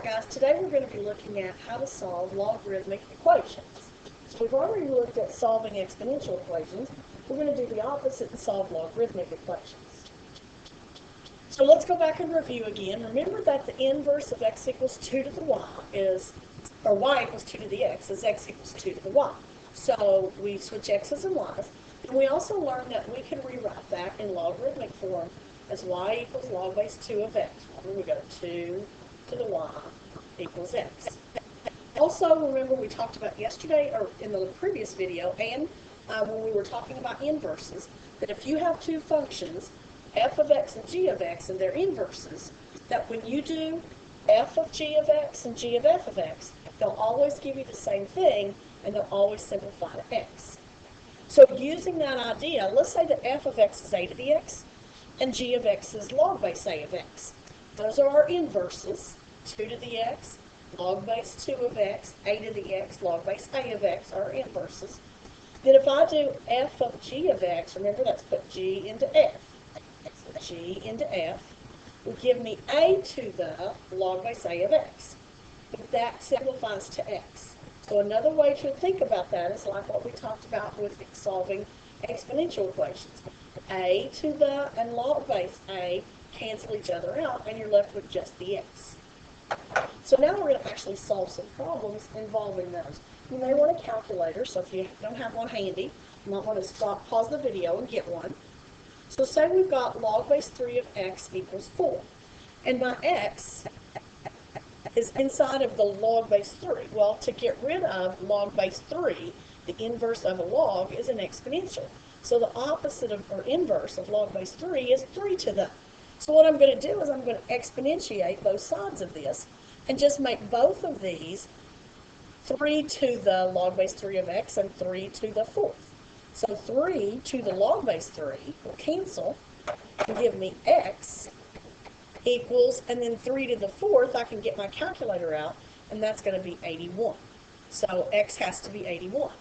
Alright guys, today we're going to be looking at how to solve logarithmic equations. So we've already looked at solving exponential equations. We're going to do the opposite and solve logarithmic equations. So let's go back and review again. Remember that the inverse of x equals 2 to the y is, or y equals 2 to the x is x equals 2 to the y. So we switch x's and y's. And we also learned that we can rewrite that in logarithmic form as y equals log base 2 of x. Remember we go 2 to the y equals x. Also, remember we talked about yesterday, or in the previous video, and when we were talking about inverses, that if you have two functions, f of x and g of x, and they're inverses, that when you do f of g of x and g of f of x, they'll always give you the same thing, and they'll always simplify to x. So using that idea, let's say that f of x is a to the x, and g of x is log base a of x. Those are our inverses. 2 to the x, log base 2 of x, a to the x, log base a of x are inverses. Then if I do f of g of x, remember that's put g into f. So g into f will give me a to the log base a of x. That simplifies to x. So another way to think about that is like what we talked about with solving exponential equations. A to the and log base a cancel each other out, and you're left with just the x. So now we're going to actually solve some problems involving those. You may want a calculator, so if you don't have one handy, you might want to pause the video and get one. So say we've got log base 3 of x equals 4, and my x is inside of the log base 3. Well, to get rid of log base 3, the inverse of a log is an exponential. So the opposite of, or inverse of log base 3 is 3 to the. So what I'm going to do is I'm going to exponentiate both sides of this and just make both of these 3 to the log base 3 of x and 3 to the 4th. So 3 to the log base 3 will cancel and give me x equals, and then 3 to the 4th, I can get my calculator out, and that's going to be 81. So x has to be 81.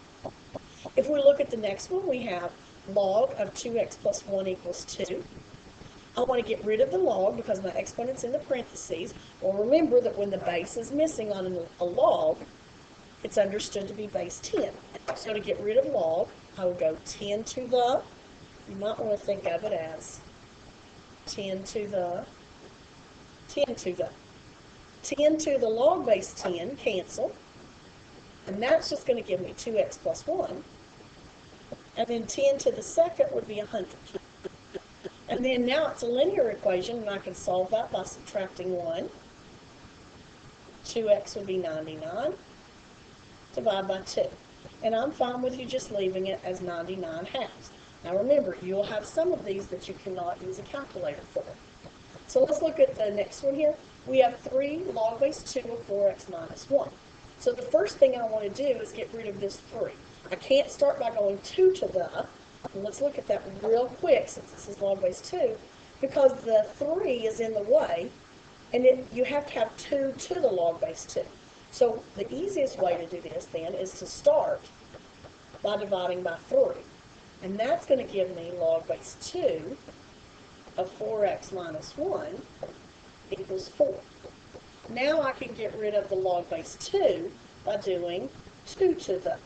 If we look at the next one, we have log of 2x plus 1 equals 2. I want to get rid of the log because my exponent's in the parentheses. Well, remember that when the base is missing on a log, it's understood to be base 10. So to get rid of log, I would go 10 to the, you might want to think of it as 10 to the log base 10, cancel. And that's just going to give me 2x plus 1. And then 10 to the second would be 100. And then now it's a linear equation, and I can solve that by subtracting 1. 2x would be 99, divided by 2. And I'm fine with you just leaving it as 99 halves. Now remember, you will have some of these that you cannot use a calculator for. So let's look at the next one here. We have 3 log base 2 of 4x minus 1. So the first thing I want to do is get rid of this 3. I can't start by going 2 to the. And let's look at that real quick since this is log base 2, because the 3 is in the way, and you have to have 2 to the log base 2. So the easiest way to do this then is to start by dividing by 3. And that's going to give me log base 2 of 4x minus 1 equals 4. Now I can get rid of the log base 2 by doing 2 to the.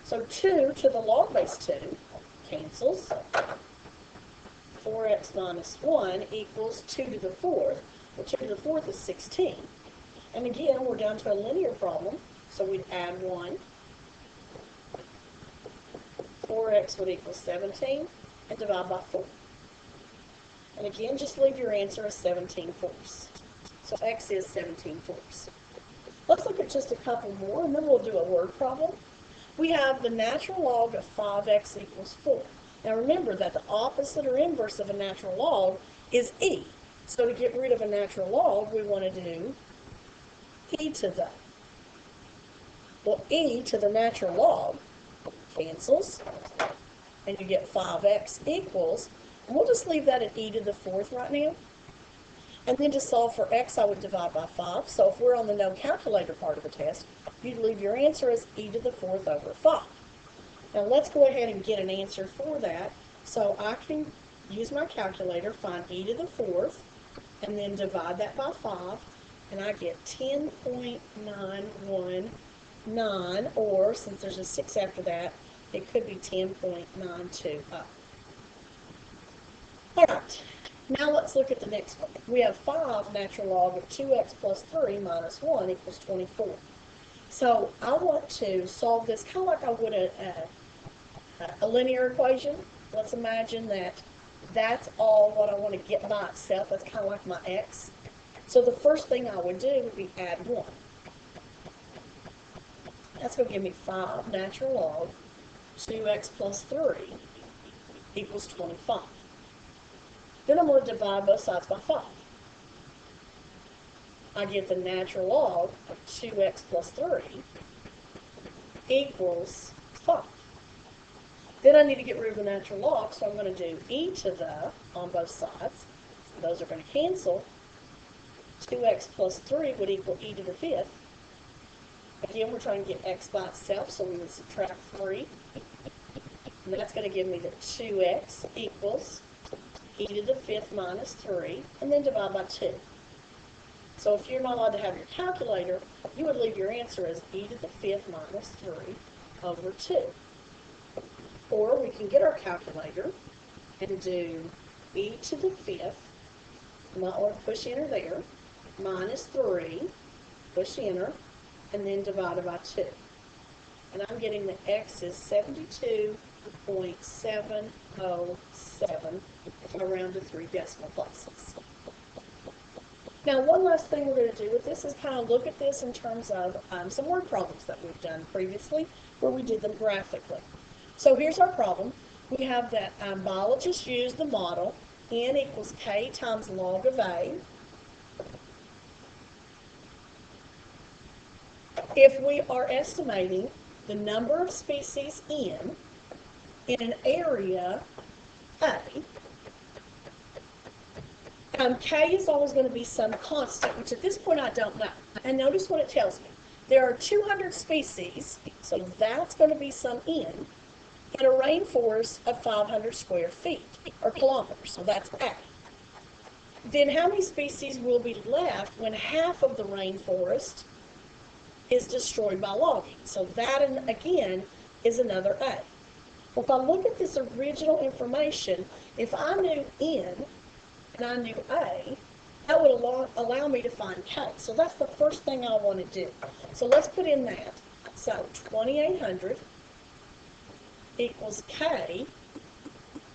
So 2 to the log base 2 cancels. 4x minus 1 equals 2 to the 4th. Well, 2 to the 4th is 16. And again, we're down to a linear problem, so we'd add 1. 4x would equal 17, and divide by 4. And again, just leave your answer as 17/4. So x is 17/4. Let's look at just a couple more, and then we'll do a word problem. We have the natural log of 5x equals 4. Now remember that the opposite or inverse of a natural log is e. So to get rid of a natural log, we want to do e to the. Well, e to the natural log cancels, and you get 5x equals, and we'll just leave that at e to the 4th right now. And then to solve for x, I would divide by 5. So if we're on the no calculator part of the test, you'd leave your answer as e to the 4th over 5. Now let's go ahead and get an answer for that. So I can use my calculator, find e to the 4th and then divide that by 5, and I get 10.919, or since there's a 6 after that, it could be 10.920. All right, now let's look at the next one. We have 5 natural log of 2x plus 3 minus 1 equals 24. So I want to solve this kind of like I would a linear equation. Let's imagine that that's all what I want to get by itself. That's kind of like my x. So the first thing I would do would be add 1. That's going to give me 5 natural log 2x plus 3 equals 25. Then I'm going to divide both sides by 5. I get the natural log of 2x plus 3 equals 5. Then I need to get rid of the natural log, so I'm going to do e to the on both sides. Those are going to cancel. 2x plus 3 would equal e to the 5th. Again, we're trying to get x by itself, so we would subtract 3. And that's going to give me that 2x equals e to the 5th minus 3, and then divide by 2. So if you're not allowed to have your calculator, you would leave your answer as e to the 5th minus 3 over 2. Or we can get our calculator and do e to the 5th, you might want to push enter there, minus 3, push enter, and then divided by 2. And I'm getting the x is 72.707 if I round to 3 decimal places. Now, one last thing we're going to do with this is kind of look at this in terms of some word problems that we've done previously where we did them graphically. So here's our problem. We have that biologists use the model n equals k times log of a. If we are estimating the number of species n in an area A, k is always going to be some constant, which at this point I don't know. And notice what it tells me. There are 200 species, so that's going to be some n, in a rainforest of 500 square feet, or kilometers, so that's A. Then how many species will be left when half of the rainforest is destroyed by logging? So that, again, is another A. Well, if I look at this original information, if I knew n and I knew A, that would allow me to find k. So that's the first thing I want to do. So let's put in that. So 2,800 equals k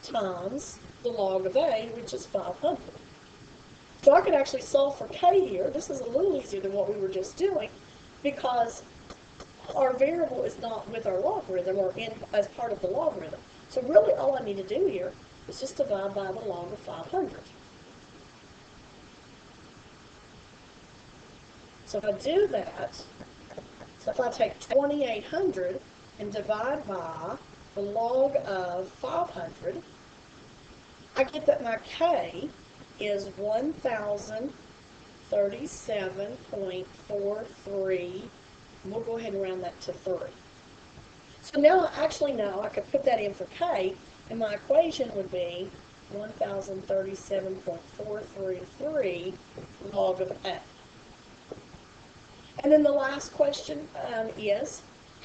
times the log of a, which is 500. So I could actually solve for k here. This is a little easier than what we were just doing because our variable is not with our logarithm or as part of the logarithm. So really all I need to do here is just divide by the log of 500. So if I do that, so if I take 2,800 and divide by the log of 500, I get that my k is 1,037.43. We'll go ahead and round that to 3. So now I actually know I could put that in for k, and my equation would be 1,037.433 log of a. And then the last question is,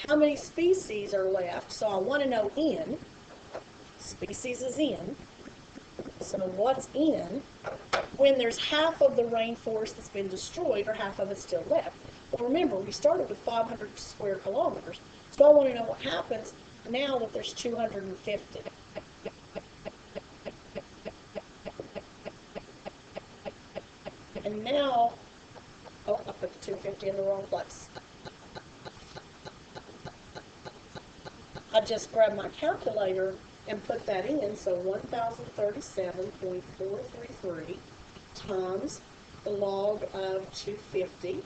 how many species are left? So I want to know n. Species is n. So what's n when there's half of the rainforest that's been destroyed or half of it still left? Well, remember, we started with 500 square kilometers. So I want to know what happens now that there's 250. And now, oh, I put the 250 in the wrong place. I just grabbed my calculator and put that in, so 1,037.433 times the log of 250.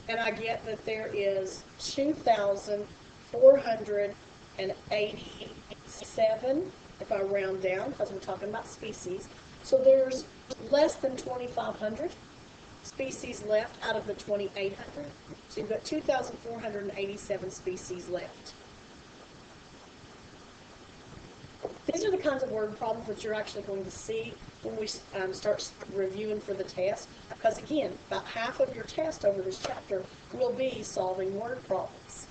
And I get that there is 2,487, if I round down, because we're talking about species. So there's less than 2,500 species left out of the 2,800. So you've got 2,487 species left. These are the kinds of word problems that you're actually going to see when we start reviewing for the test. Because again, about half of your test over this chapter will be solving word problems.